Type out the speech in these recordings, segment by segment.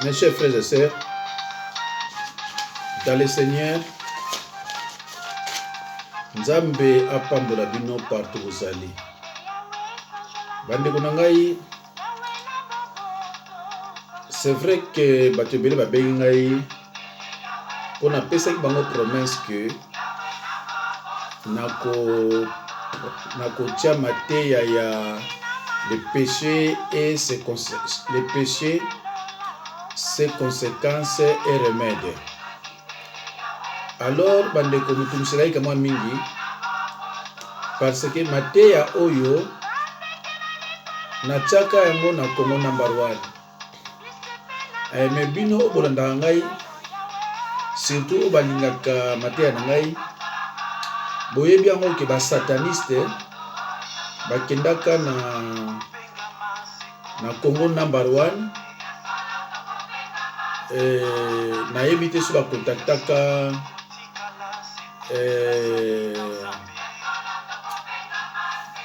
Mes chers frères et sœurs, dans le Seigneur, Nzambe apambola bino partout vous allez. Bandeko na ngai, c'est vrai que batebele babengi ngai pour na pesa ki bango promesse que nako tia mateya ya le péché et ses conséquences, et remèdes. Alors bandeko mutumiselai kama mingi parce que mateya oyo na tiaka yango na Congo number 1. Me bino obolanda ngai surtout balingaka mateya na ngai boyebi yango ke ba sataniste bakendaka na Congo number 1. Nayebi te so bakontaktaka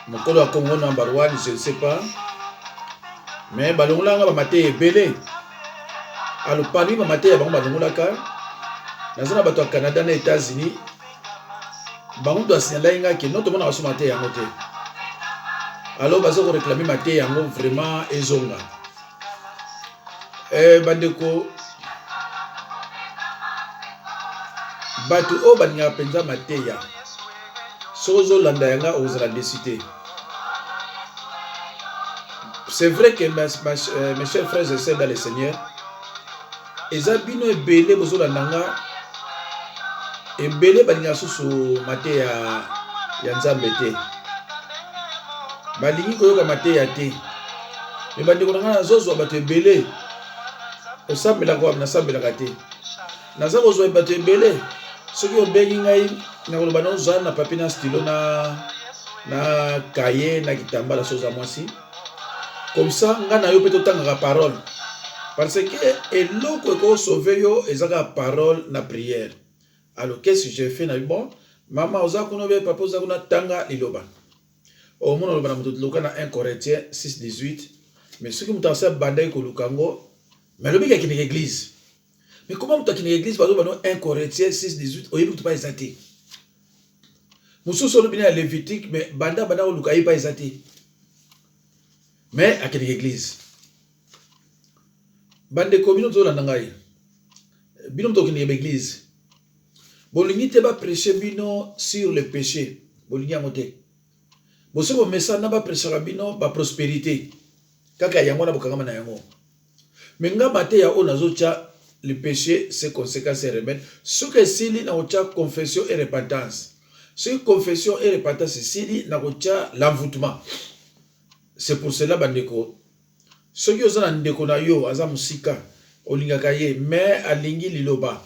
mokolo ya Congo number 1, je ne sais pas, mais balongolanga bamate ebele. Alors parmi bamate ya bango balongolaka nazana bato ya Canada na États-Unis bango to asignala inga ke noto mona baso mate yango te. Alors bazo ko réclamer mate yango vraiment ezonga. Bandeko bato o baninga penza mateya sozo landa yanga ozala décider. C'est vrai que mes chers frères et sœurs dans le Seigneur, ezabino ebele bozo landanga ebele baninga susu mateya ya Nzambe te. Balingi koyoka mateya te. Mais bandeko nanga nazozo bato ebele osambela kwa na sambela kate. Naza kozwa bato ebele soki obengi ngai na koloba na ozana na papier na stylo na cahier na kitambala soza mwasi. Comme ça nga na yo pe totanga parole. Parce que eloko ko sauver yo ezaka parole na prière. Alors qu'est-ce que j'ai fait na bon mama oza kuno be papa oza kuna tanga liloba. Au moins loba na mutu loka na 1 Corinthiens 6:18. Mais ce qui m'tasa bandai ko lukango mais le mec qui est dans l'église. Mais comment tu as dans l'église par exemple 1 Corinthiens 6:18 au yébi tu pas exaté. Musu solo bina Lévitique mais banda au lukai pas exaté. Mais à quelle église? Bande komino to la ngai. Bino to kini église. Bolingi te ba prêcher bino sur le péché. Bolingi amote. Boso bo message na ba prêcher bino ba prospérité. Kaka yango na bokanga na yango. Menga mateya o nazocha le péché, ses conséquences et remèdes. Ce que sili na ocha confession et repentance. Ce confession et repentance sili na ocha l'envoûtement. C'est pour cela bandeko. Ce qui ozana ndeko na yo aza musika olingaka ye mais alingi liloba.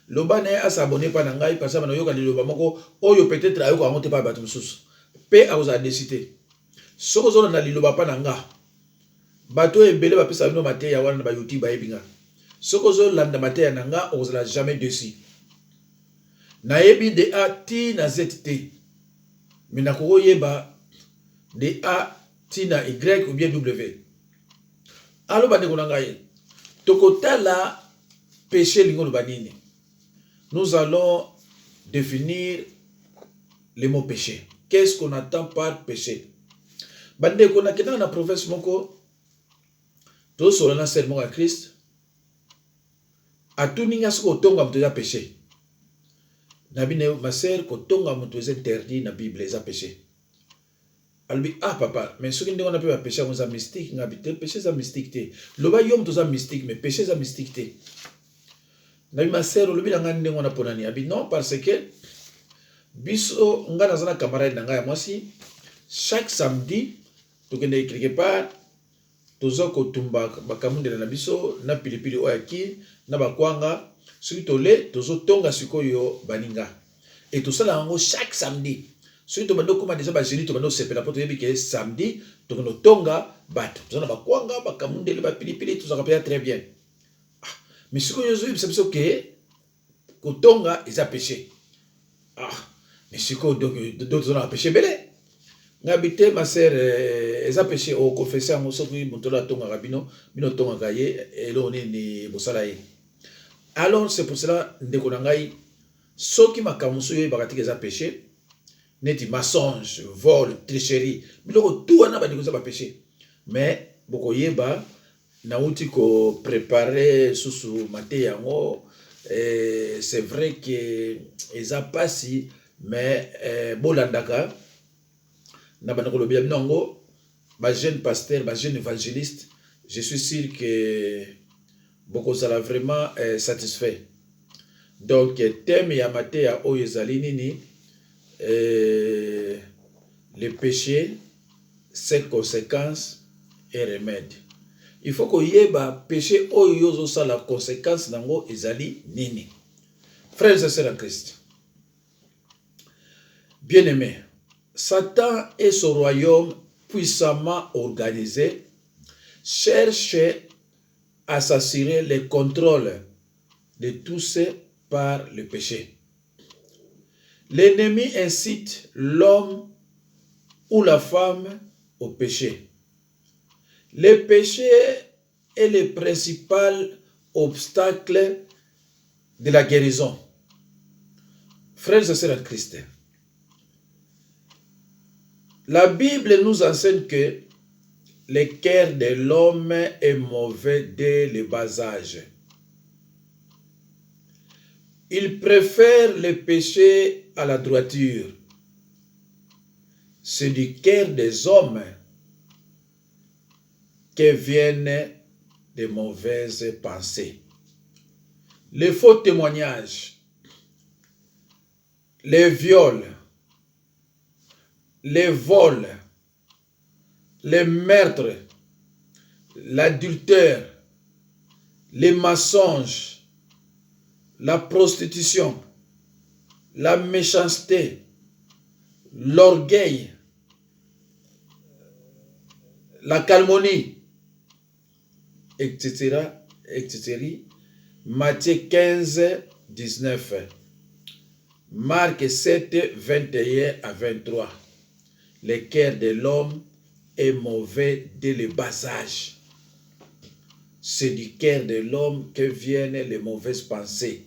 Loba ne a s'abonner pa na ngai parce que na yoka liloba moko oyo peut-être ayo ko amote pa bato mususu. Pe a oza décider. Ce que ozana na liloba pa na nga. Bato ebele ba pesa bino mateya wana na ba YouTube ba ebinga. Soko zo landa mateya nanga ozala jamais dessus. Na yebi de A ti na Z T. Mina ko yeba de A ti na Y ou bien W. Alors bandeko na ngai. Tokotala péché lingolo banini. Nous allons définir le mot péché. Qu'est-ce qu'on entend par péché? Bandeko na kena na province moko to solo na serment à Christ. A tout ninga soko tonga mutu ya péché. Nabine ma sœur ko tonga mutu est interdit na Bible za péché. Albi ah papa mais ce qui ndeko na pe ba péché za mystique ngabite péché za mystique te. Loba yom to za mystique mais péché za mystique te. Nabi ma sœur lobi nga ndeko na ponani abi non parce que biso nga na zana camarade na nga ya mwasi chaque samedi to kende quelque part tozo ko tumba bakamundela na biso na pilipili oyaki na bakwanga soki tole tozo tonga sikoyo baninga et tout ça là chaque samedi soki to bando koma déjà ba jeudi to bando sepela poto yebi ke samedi to kono tonga bato tozo na bakwanga bakamundela ba pilipili tout ça rappelle très bien. Mais sikoyo zo yebisa biso ke ko tonga eza péché. Mais sikoyo donc d'autres ont péché belé. Ngabité ma sœur eza péché au confesser mo soki motola tonga rabino bino tonga kaye elone ni bosala ye. Alors c'est pour cela ndeko na ngai soki makamuso yo bakatiki eza péché neti mensonge, vol, tricherie, biloko tout wana bandiko eza ba péché. Mais bokoyeba nauti ko préparer susu maté yango c'est vrai que eza pasi mais bolandaka na bandako lobia binongo ba jeune pasteur, ba jeune évangéliste, je suis sûr que beaucoup sera vraiment satisfait. Donc thème ya maté ya oyo ezali nini le péché, ses conséquences et remèdes. Il faut qu'on y ait péché oyo ça la conséquence nango ezali nini. Frères et sœurs en Christ, bien-aimés, Satan et son royaume puissamment organisé cherchent à s'assurer le contrôle de tous par le péché. L'ennemi incite l'homme ou la femme au péché. Le péché est le principal obstacle de la guérison. Frères et sœurs en Christ, la Bible nous enseigne que le cœur de l'homme est mauvais dès le bas âge. Il préfère le péché à la droiture. C'est du cœur des hommes que viennent de mauvaises pensées. Les faux témoignages, les viols, les vols, les meurtres, l'adultère, les mensonges, la prostitution, la méchanceté, l'orgueil, la calomnie, etc., etc. Matthieu 15, 19. Marc 7, 21 à 23. Le cœur de l'homme est mauvais dès le bas âge. C'est du cœur de l'homme que viennent les mauvaises pensées.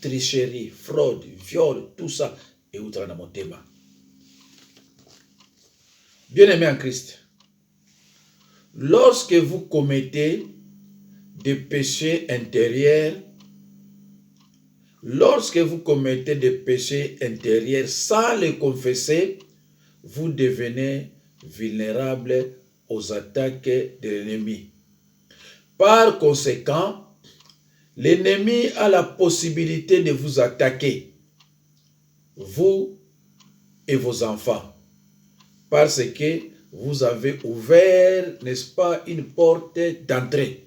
Tricherie, fraude, viol, tout ça est outre dans mon thème. Bien-aimés en Christ, lorsque vous commettez des péchés intérieurs, sans les confesser, vous devenez vulnérable aux attaques de l'ennemi. Par conséquent, l'ennemi a la possibilité de vous attaquer, vous et vos enfants, parce que vous avez ouvert, n'est-ce pas, une porte d'entrée.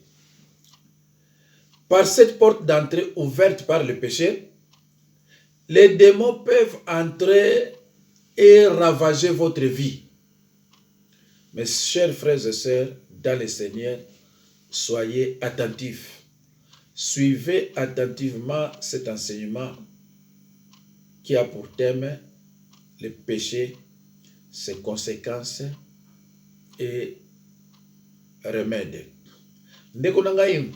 Par cette porte d'entrée ouverte par le péché, les démons peuvent entrer et ravager votre vie. Mes chers frères et sœurs, dans le Seigneur, soyez attentifs. Suivez attentivement cet enseignement qui a pour thème le péché, ses conséquences et remèdes. Ndeko na ngai,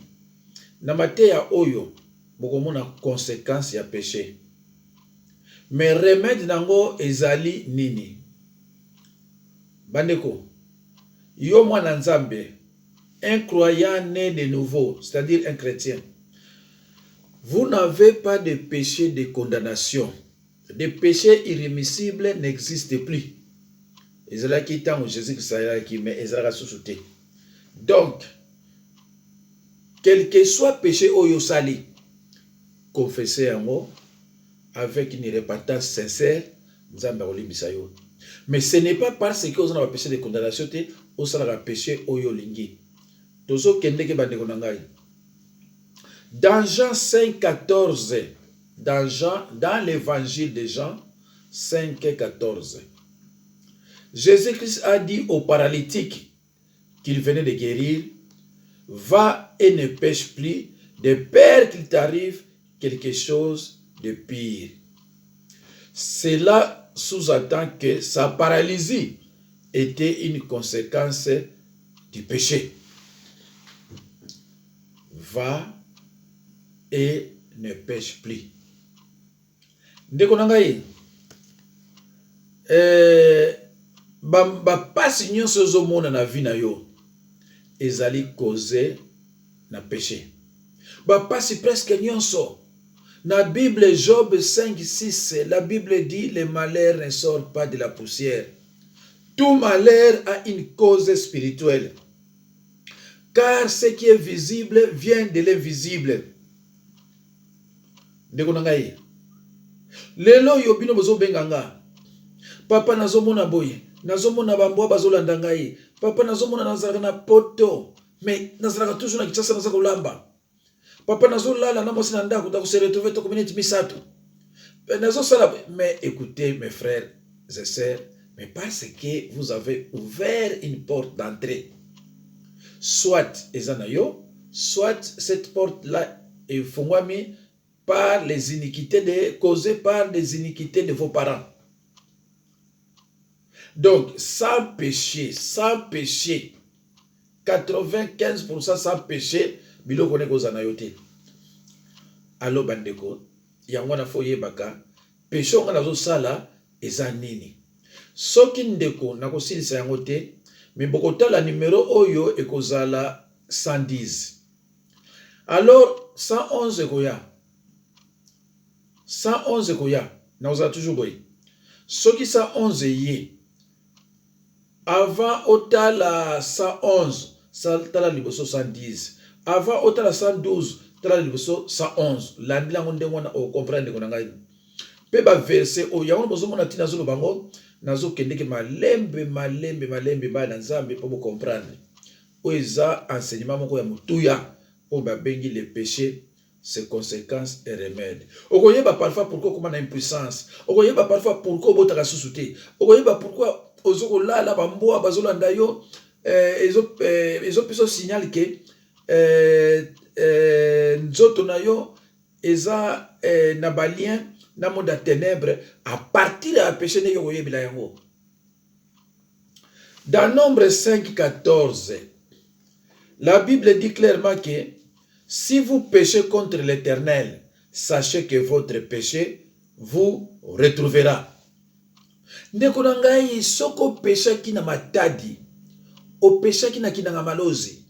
na mateya oyo bokomona conséquence ya péché. Mais remède nango ezali nini? Bandeko, yo mwana nzambe, un croyant né de nouveau, c'est-à-dire un chrétien, vous n'avez pas de péché de condamnation. Des péchés irrémissibles n'existent plus. Ezalaki tango Jésus-Christ ayaki, mais ezalaka sous-souté. Donc, quel que soit péché oyo sali, confessez en mot avec une repentance sincère, nzambe akolimbisa yo. Mais ce n'est pas parce que vous avez un péché de condamnation que vous avez un péché oyo lingi. Tozo kendeke bandeko na ngai. Dans Jean 5, 14, dans l'évangile de Jean 5, 14, Jésus-Christ a dit au paralytique qu'il venait de guérir, va et ne pêche plus, de peur qu'il t'arrive quelque chose de pire. Cela sous-entend que sa paralysie était une conséquence du péché. Va et ne pêche plus. Ndeko na ngai, bapasi nyonso ozomona na vie na yo ezali cause na péché. Bapasi presque nyonso. Na Bible Job 5:6, la Bible dit le malheur ne sort pas de la poussière. Tout malheur a une cause spirituelle. Car ce qui est visible vient de l'invisible. Ndeko na ngai, lelo yo bino bozo benganga. Papa nazomona boye, nazomona bambwa bazolanda ngai. Papa nazomona nazalaka na poto, mais nazalaka toujours na kitasa nazaka kolamba. Papa nazolala na mosi na ndako ta ko se retrouver to minute misato. Nazosala, mais écoutez mes frères et sœurs, mais parce que vous avez ouvert une porte d'entrée. Soit ezanayo, soit cette porte là est fongwami par les iniquités causées par les iniquités de vos parents. Donc, sans péché, 95% sans péché, bilo kone kozana yote. Allo bandeko, yangwana foye baka, péché on a sala eza nini. Soki ndeko na kosilisa yango te, mais bokota la numéro oyo ekozala 110. Alors 111 ekoya. 111 ekoya, na oza toujours boy. Soki 111 ye, avant otala 111, tala liboso 110. Avant otala 112, tala liboso 111. Landila ngonde wana o comprendre ko ngai. Pe ba verset o yango bozo mona tina zolo bango, nazo kendeke malembe ba na Nzambe po bo comprendre. O eza enseignement moko ya mutuya o ba bengi le péché, ses conséquences et remèdes. Okoyeba parfois pourquoi comment na impuissance. Okoyeba parfois pourquoi botaka susuté. Okoyeba pourquoi ozoko la bamboa bazolanda yo ezo piso signal que nzoto na yo eza na balien na monde à ténèbres à partir de la péché ne yo koyebila yango. Dans Nombre 5:14, la Bible dit clairement que si vous péchez contre l'Éternel, sachez que votre péché vous retrouvera. Ndeko na ngai, soko péché ki na matadi, o péché ki na kinanga malozi,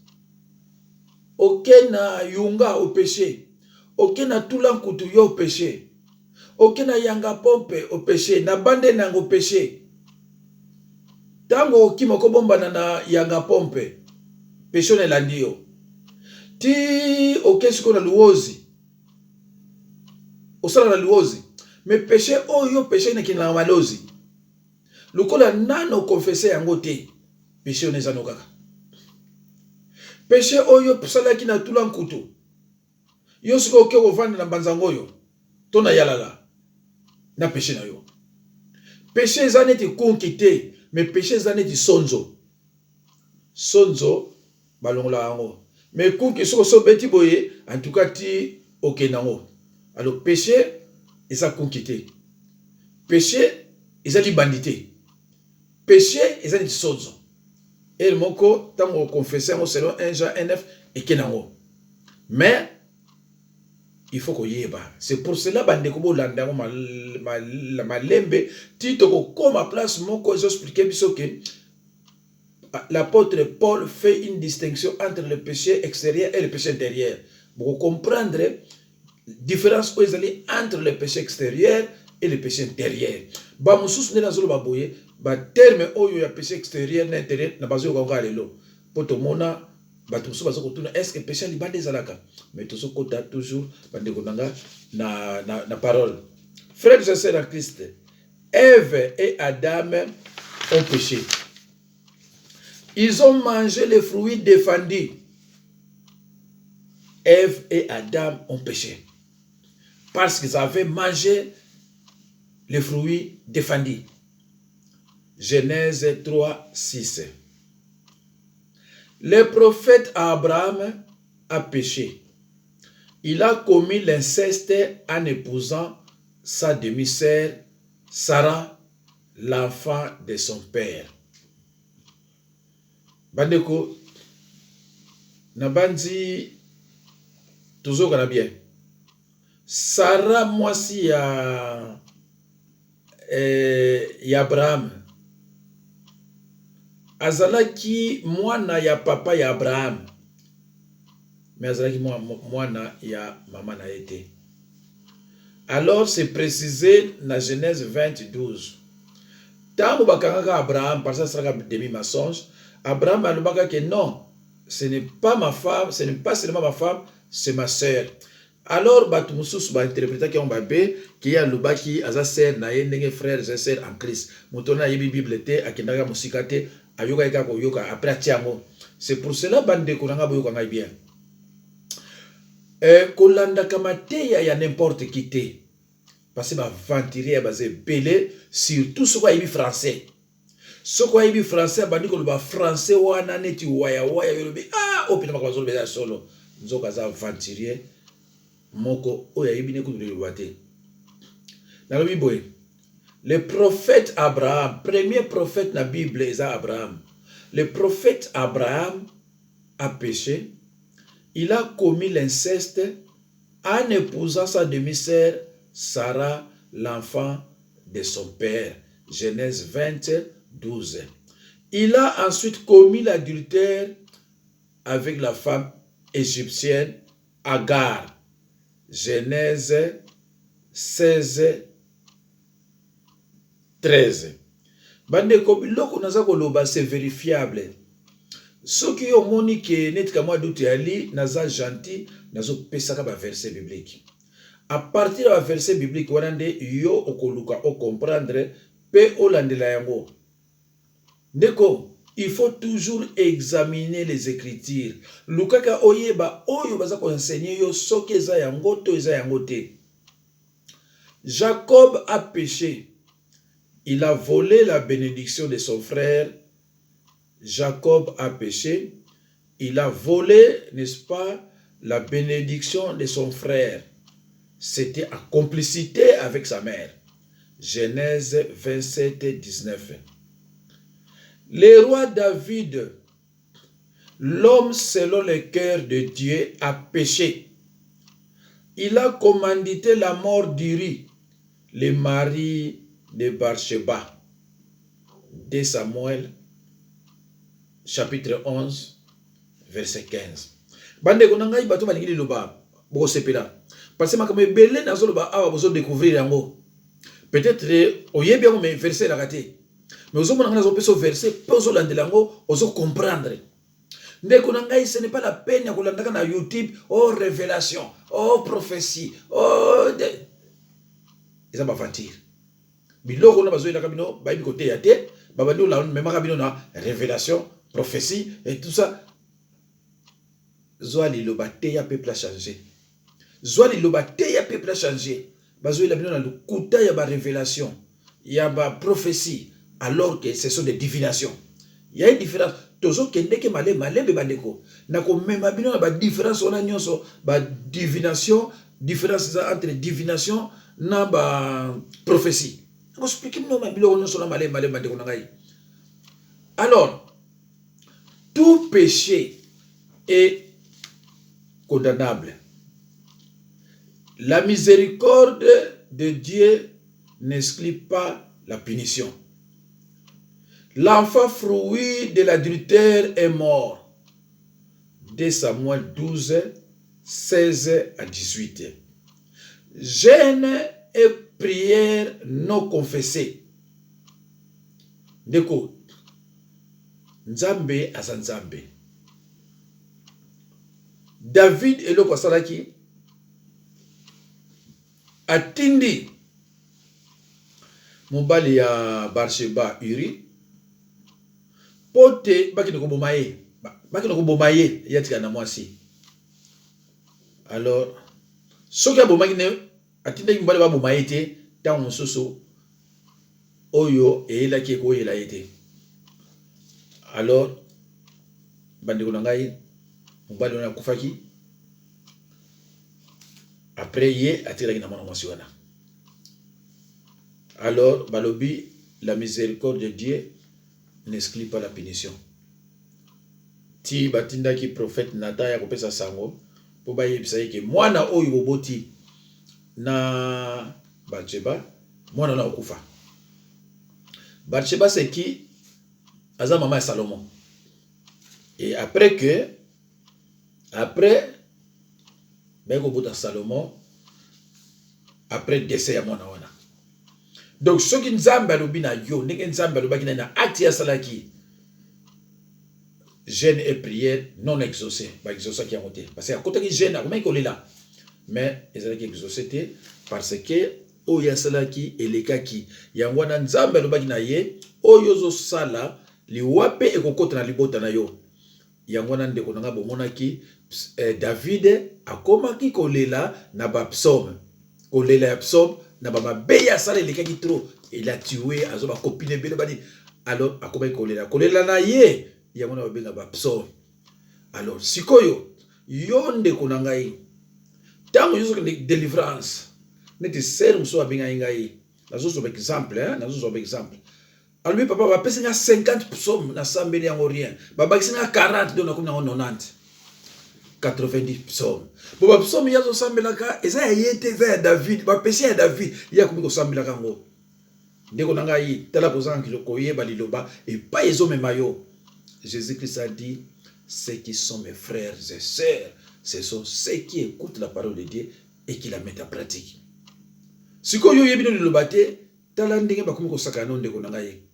oke na yunga o péché, oke na tulankutu yo péché, oke na yanga pompe o péché, na bande nango péché. Tango okimo kobombana na yanga pompe, péché ne landi yo. Ti oke siko na luozi, osala na luozi, mais péché oyo péché na kinanga malozi. Lukola nano confessé yango te, péché onezano kaka. Péché oyo salaki na tula nkutu. Yo siko oke ovanda na banzango yo, to na yalala na péché na yo. Péché ezaneti konkite, mais péché ezaneti sonzo. Sonzo balongola yango. Mais konki soko so beti boye, en tout cas ti oke nango. Alors péché eza konkite. Péché ezali bandité. Péché ezali sonzo. Et le moko tango confesser selon 1 Jean 1:9 et kenango. Mais il faut qu'on y ait. C'est pour cela bande ko bolanda malembe tito ko comme place moko expliquer biso que l'apôtre Paul fait une distinction entre le péché extérieur et le péché intérieur. Pour comprendre la différence entre le péché extérieur et le péché intérieur. Ba mususu ndena zolo baboye ba terme oyo ya péché extérieur na intérieur na bazo ko ngalelo. Poto mona bato mususu bazo ko tuna est-ce que péché libande ezalaka? Mais to so kota toujours bande ko nanga na parole. Frères et sœurs en Christ, Ève et Adam ont péché. Ils ont mangé les fruits défendus. Ève et Adam ont péché. Parce qu'ils avaient mangé les fruits défendus. Genèse 3:6. Le prophète Abraham a péché. Il a commis l'inceste en épousant sa demi-sœur Sarah, l'enfant de son père. Bandeko, Nabandi, toujours qu'on a bien. Sarah, moi si ya Abraham. Azalaki mwana ya papa ya Abraham. Mais azalaki mwana ya maman na été. Alors c'est précisé dans Genèse 20, 12. Tant bakanga Abraham, parce que ça sera demi-mensonge, Abraham a dit que non, ce n'est pas ma femme, ce n'est pas seulement ma femme, c'est ma sœur. Alors, Batumusus va interpréter qu'il y a le baki, aza sœur, na yé, frère, sœur en Christ. Moutona yebi Bible te, akendaga musikate, ayoka eka koyoka, après atiamo. C'est pour cela, bande konanga boyoka ngai bien. Kolanda kamate ya n'importe qui te. Parce que ma venturier est basé belé, surtout ce qu'on a français. Ce qu'on a français, bandi ko ba français wana neti waya yolobi. Ah, oh putain, ma kwa zolo solo. Nzoka za venturier. Moko oya yibine ku le wate. Dans le Bible, le prophète Abraham, premier prophète dans la Bible, c'est Abraham. Le prophète Abraham a péché. Il a commis l'inceste en épousant sa demi-sœur Sarah, l'enfant de son père. Genèse 20, 12. Il a ensuite commis l'adultère avec la femme égyptienne Agar. Genèse 16, 13. Bande kobiloko naza koloba c'est vérifiable. Ce qui ont moni que net ka moi doute ali naza gentil nazo pesaka ba verset biblique. À partir de la verset biblique wanande yo okoluka o comprendre pe olandela yango. Ndeko, il faut toujours examiner les écritures. Lukaka oyeba oyo baza ko enseigner yo soki eza yango to eza yango te. Jacob a péché. Il a volé la bénédiction de son frère. Jacob a péché. Il a volé, n'est-ce pas, la bénédiction de son frère. C'était en complicité avec sa mère. Genèse 27, 19. Le roi David, l'homme selon le cœur de Dieu, a péché. Il a commandité la mort d'Uri, le mari de Bathsheba. 2 Samuel, chapitre 11, verset 15. Bande konanga ibato balingi loba boko sepela. Parce que makame belé nazo loba awa bozo découvrir yango. Peut-être oyebi yango mais verset la raté. Mais ozo mona nazo peso verset pozo landelango ozo comprendre. Ndeko nanga ce n'est pas la peine ya kolandaka na YouTube oh révélation, oh prophétie, oh de ils ont aventure. Biloko na bazo elaka bino ba bi côté ya te, ba bandi la même kabino na révélation, prophétie et tout ça. Zoali lobate ya peuple a changé. Zoali lobate ya peuple a changé. Bazo ela bino na lukuta ya ba révélation, ya ba prophétie alors que ce sont des divinations. Il y a une différence. Tozo kendeke male be bandeko. Na ko mema bino na ba différence on a nyonso ba divination, différence entre divination na ba prophétie. On explique nous ma bilo nyonso na male bandeko na ngai. Alors, tout péché est condamnable. La miséricorde de Dieu n'exclut pas la punition. L'enfant fruit de l'adultère est mort. 2 Samuel 12, 16 à 18. Jeûne et prière non confessée. Ndeko, Nzambe aza Nzambe. David eloko asalaki atindi mobali ya Bathsheba Uri pote bakino koboma ye yatika na mwasi. Alors soki abomaki ne atindaki mobali baboma ye te ntango mosusu oyo eyelaki ekoyela ye te. Alors bandeko na ngai mobali wana akufaki après ye atikaki na mwana mwasi wana. Alors, balobi, la miséricorde de Dieu n'exclut pas la punition. Ti batinda ki prophète Nathan ya kopesa sango po ba yebisa yeke mwana oyo boboti na Bathsheba mwana na okufa. Bathsheba c'est qui? Aza maman Salomon. Et après ben kobota Salomon après décès ya mwana wana. Donc ce qui nzambe alobi na yo ndenge nzambe alobaki na acte ya salaki jeûne et prière non exaucée, pas exaucé qui a monté. Parce que à côté de jeûne, comment il est là? Mais ils ont exaucé parce que o ya salaki elekaki yangwana nzambe lobaki na ye oyo zo sala liwape ekokota na libota na yo. Yangwana ndeko nanga bomonaki David akomaki kolela na ba psaume. Kolela ya psaume na ba beya sala elekaki trop. Il a tué azoba copine bele bani. Alors akomaki kolela na ye. Yamona babenga ba psaume. Alors sikoyo yonde kunangai tango yuzo ke délivrance neti ser muso abenga ngai nazo so exemple exemple. Alors papa va pesa 50 psaume na sambeli yango rien baba kisinga 40 donc na 90 90 psaume bo ba psaume yazo sambelaka eza yete za David ba pesa ya David ya kumiko sambelaka ngo ndeko nangai tala kozanki lokoyeba liloba et pas ezo memayo. Jésus-Christ a dit, ceux qui sont mes frères et sœurs, ce sont ceux qui écoutent la parole de Dieu et qui la mettent en pratique. Si vous avez bien le bâté, talandenge ba kumiko sakano ndeko nangaye.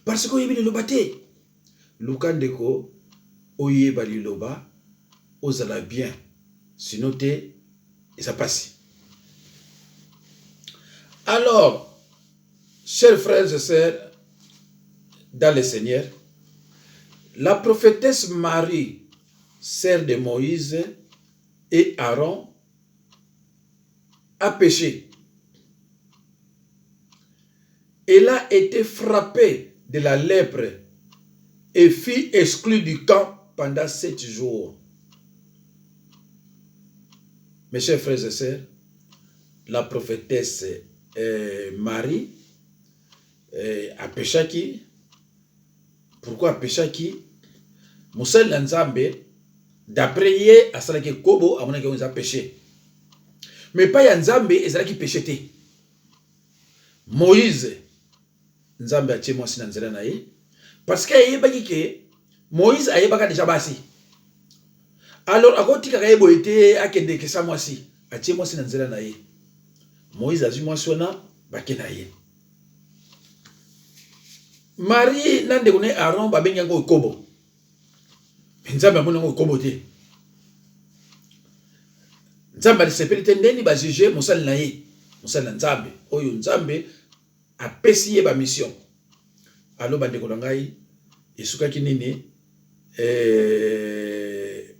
Parce que vous avez bien le bâté. Lukandeko oye ba liloba ozala bien. Sinon et ça passe. Alors, chers frères et sœurs dans le Seigneur, la prophétesse Marie, sœur de Moïse et Aaron, a péché. Elle a été frappée de la lèpre et fut exclue du camp pendant 7 jours. Mes chers frères et sœurs, la prophétesse Marie a péché qui? Pourquoi a péché qui? Moussel Nzambe, d'après yé, a salaki kobo, a mon avis, a péché. Mais pas ya Nzambe, et salaki péché. Moïse, Nzambe a tché moi si nanzela na ye, parce que yé baki ke, Moïse a yé baka déjà basi. Alors, à côté kaka yé boité, a kende ke sa moi si, a tché moi si nanzela na ye. Moïse a dit moi sona, baki na ye. Marie nande kone Aaron ba benga ngo kobo. Nzambe amona ngo kobo te. Nzambe sepeli tendeni ba juger mosal na ye. Mosal na Nzambe. Oyo Nzambe apesi ye ba mission. Alo bande ko ngai esuka kinini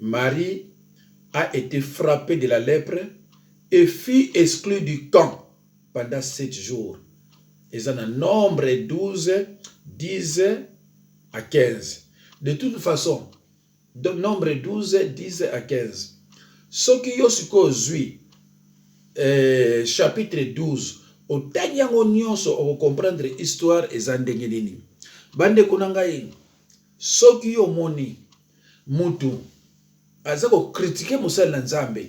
Marie a été frappée de la lèpre et fut exclue du camp pendant 7 jours. Ils ont un nombre 12, 10 à 15. De toute façon, nombre 12, 10 à 15. Ce qui est aujourd'hui, chapitre 12, au dernier oignon, on va comprendre l'histoire et zandengeni. Bande kunangai, ce qui est moni, mutu, azako critiquer Moussa Nzambe,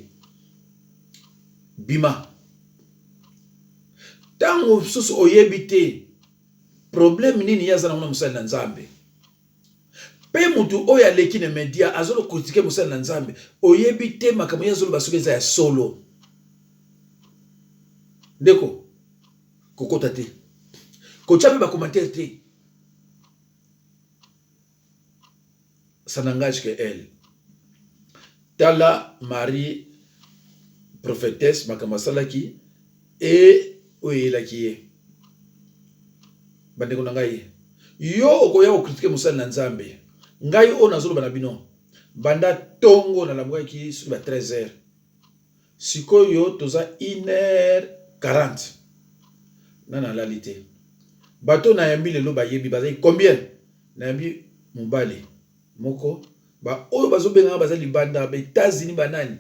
bima. Tango susu oyebite problème nini yazana mona Moussa Nzambe. Pe mutu oya leki ne media azolo critiquer Moussa Nzambe. Oyebite makambo yazolo basukeza ya solo. Ndeko kokota te. Kochape ba commentaire te. Ça n'engage que elle. Tala Marie prophétesse makambo salaki et oui, la qui est. Bande ko ngai. Yo okoya ko critiquer Moussa Nzambe. Ngai o nazolo banabino. Banda tongo na lamwa ki sur ba 13h. Sikoyo toza 1h40. Nana lalité. Bato na yambi lelo ba yebi bazai combien? Na yambi mobali. Moko ba oyo bazobenga bazali banda ba États-Unis banani.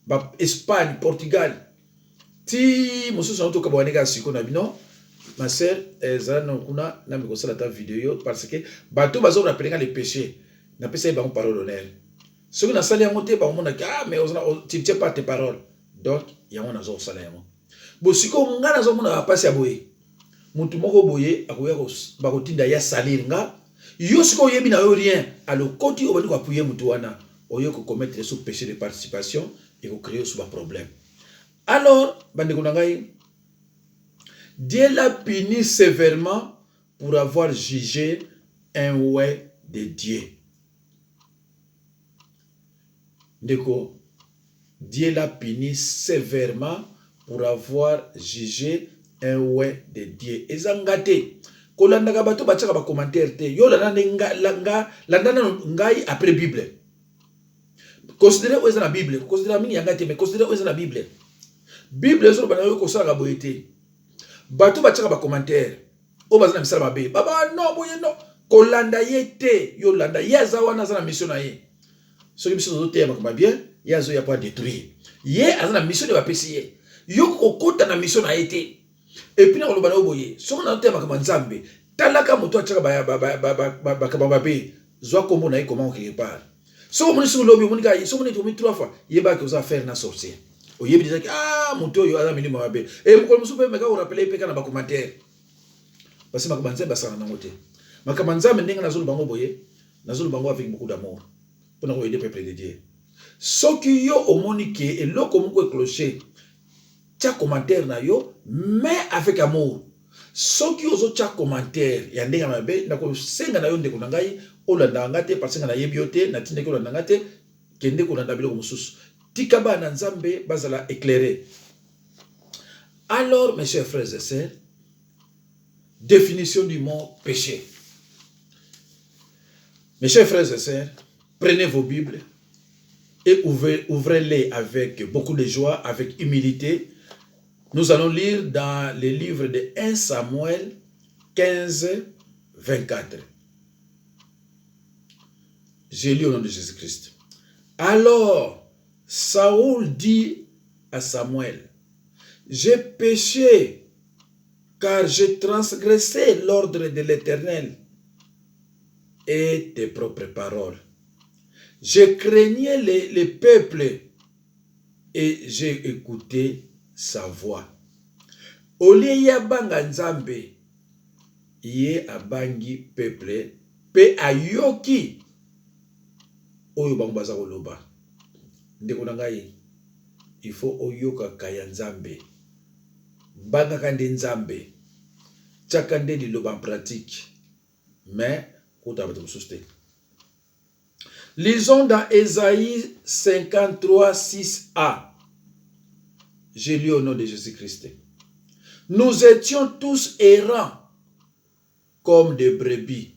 Ba Espagne, Portugal. Ti mosusu na toka bwaneka siko na bino ma sœur, Zara Nokuna, n'a pas la vidéo parce que bateau bazo rappeler les péchés. N'a pas essayé de parole d'honneur. Ce que n'a salé à monter, bah on a dit ah mais tu ne tiens pas tes paroles. Donc il y a un azor salé. Bon si comme on a azor on a passé à boyer. Mutu moko boyer à boyer ba kotinda ya salir nga. Yo si ko yebi na yo rien. Alors quand on va dire appuyer mutu wana, oyo ko commettre sous péché de participation et ko créer sous un problème. Alors bande konangai Dieu l'a puni sévèrement pour avoir jugé un ouais de Dieu. Ndeko, Dieu l'a puni sévèrement pour avoir jugé un ouais de Dieu. Ezangate, kolanda ka bato bataka ba commentaire te. Yo la ngai après Bible. Considérez où est la Bible. Considérez mingi yangate mais considérez où est la Bible. Bible zo bana yo ko sala boyete. Bato bataka ba commentaire. O bazana misala mabe. Baba no boye no. Kolanda yete. Yo landa yaza wana za na mission na ye. Ce qui mission zote ya makamba bien, yazo ya pas détruire. Ye azana mission de ba pesier. Yo okota na mission na yete. Et puis na ko lobana oboye. So na te makamba nzambe. Talaka moto ataka ba kabamba be. Zwa kombo na ye comment quelque part. So moni sur lobi moni ka so moni to mi 3 fois. Yeba que oza faire na sorcier. Oyebi disaki ah moto yo aza milimo mabe. Et mko musupe meka o rappeler pe kana ba commentaire. Parce que makamba nzambe basana na ngote. Makamba nzambe ndinga na zulu bango boye. Na zulu bango avec beaucoup d'amour. Pour nous aider peuple de Dieu. Ce qui yo au monique et le comme clocher. Tia commentaire na yo mais avec amour. Ce qui ozo tia commentaire ya ndenga mabe na ko senga na yo ndeko na ngai olanda ngate parce que na yebiote na tinde ko olanda ngate kende ko landa biloko mususu. Tikaba na nzambe bazala éclairé. Alors mes chers frères et sœurs, définition du mot péché. Mes chers frères et sœurs, prenez vos Bibles et ouvrez-les avec beaucoup de joie, avec humilité. Nous allons lire dans le livre de 1 Samuel 15, 24. J'ai lu au nom de Jésus-Christ. Alors, Saoul dit à Samuel, j'ai péché car j'ai transgressé l'ordre de l'Éternel et tes propres paroles. Je craignais les peuples et j'ai écouté sa voix. Olie ya banga nzambe, ye abangi peuple, pe ayoki oyo bango baza koloba. Ndeko na ngai, il faut oyoka kaya nzambe. Banga kande nzambe, tchakande liloba en pratique. Mais, lisons dans Ésaïe 53, 6a. J'ai lu au nom de Jésus-Christ. Nous étions tous errants comme des brebis.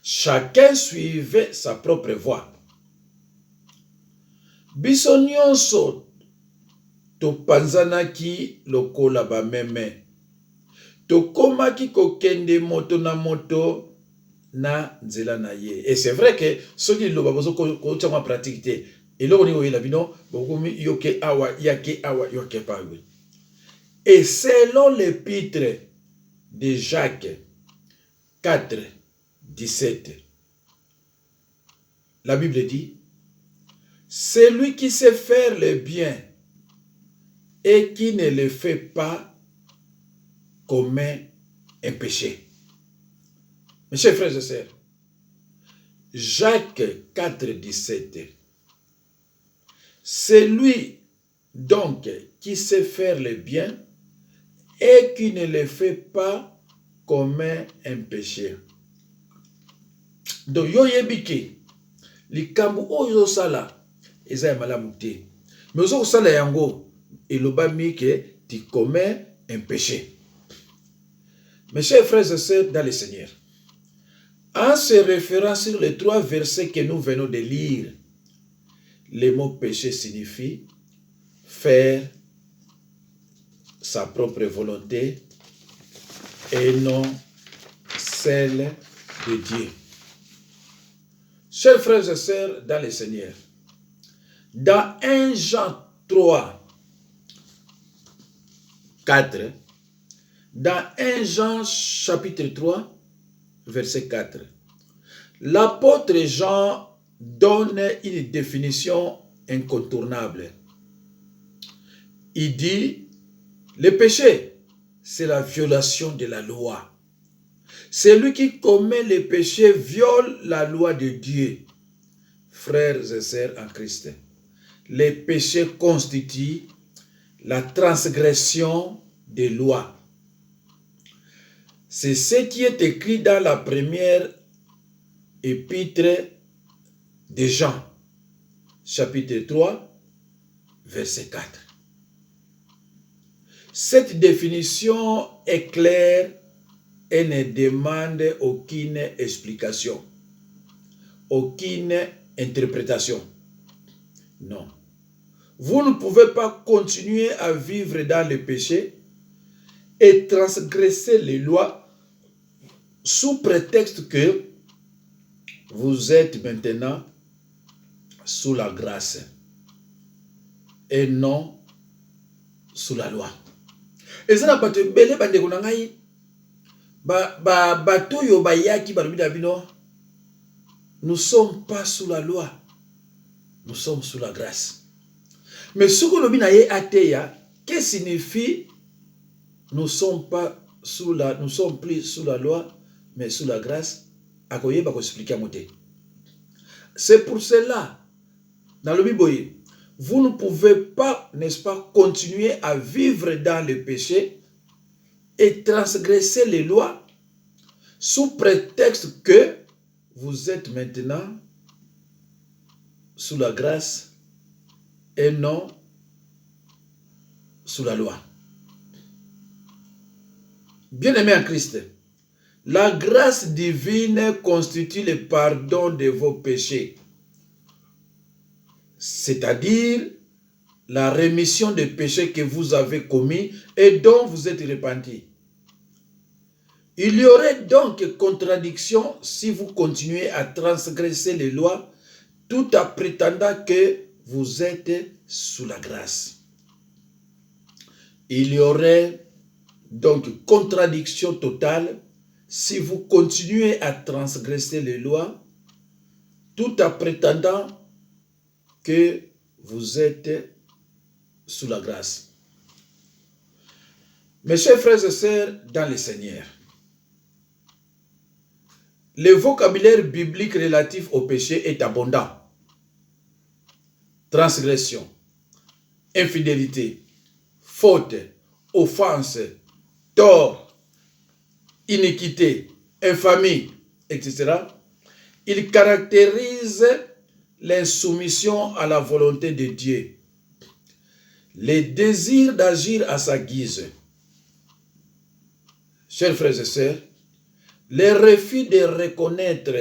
Chacun suivait sa propre voie. Biso nyonso topanzanaki lokola ba meme. Tokomaki kokende moto na moto na nzela na ye. Et c'est vrai que ceux qui l'ont besoin de pratiquer. Et là on est au labino, bokomi yoke awa yake awa yoke pa. Et selon l'épître de Jacques 4, 17, la Bible dit, celui qui sait faire le bien et qui ne le fait pas commet un péché. Mes chers frères et sœurs, Jacques 4, 17, celui donc qui sait faire le bien et qui ne le fait pas commet un péché. Donc, yo yebike, likambu oyo sala, eza ya malamu te. Mais ozo sala yango, elobami que tu commets un péché. Mes chers frères et sœurs dans le Seigneur, en se référant sur les 3 versets que nous venons de lire, le mot péché signifie faire sa propre volonté et non celle de Dieu. Chers frères et sœurs dans le Seigneur, dans 1 Jean 3, 4, Dans 1 Jean chapitre 3, verset 4, l'apôtre Jean donne une définition incontournable. Il dit, le péché, c'est la violation de la loi. Celui qui commet le péché viole la loi de Dieu. Frères et sœurs en Christ, le péché constitue la transgression des lois. C'est ce qui est écrit dans la première épître de Jean, chapitre 3, verset 4. Cette définition est claire et ne demande aucune explication, aucune interprétation. Non. Vous ne pouvez pas continuer à vivre dans le péché et transgresser les lois sous prétexte que vous êtes maintenant sous la grâce et non sous la loi. Et ça n'a pas de belé bande konangai bato yo bayaki barubida bino. Nous ne sommes pas sous la loi, nous sommes sous la grâce. Mais ce que nous avons, qu'est-ce que signifie nous ne sommes plus sous la loi, mais sous la grâce? C'est pour cela, dans le Bible, vous ne pouvez pas, n'est-ce pas, continuer à vivre dans le péché et transgresser les lois sous prétexte que vous êtes maintenant sous la grâce et non sous la loi. Bien-aimés en Christ, la grâce divine constitue le pardon de vos péchés, c'est-à-dire la rémission des péchés que vous avez commis et dont vous êtes repentis. Il y aurait donc contradiction si vous continuez à transgresser les lois tout en prétendant que vous êtes sous la grâce. Il y aurait donc contradiction totale si vous continuez à transgresser les lois tout en prétendant que vous êtes sous la grâce. Mes chers frères et sœurs dans le Seigneur, le vocabulaire biblique relatif au péché est abondant. Transgression, infidélité, faute, offense, tort, iniquité, infamie, etc. Il caractérise l'insoumission à la volonté de Dieu, le désir d'agir à sa guise. Chers frères et sœurs, le refus de reconnaître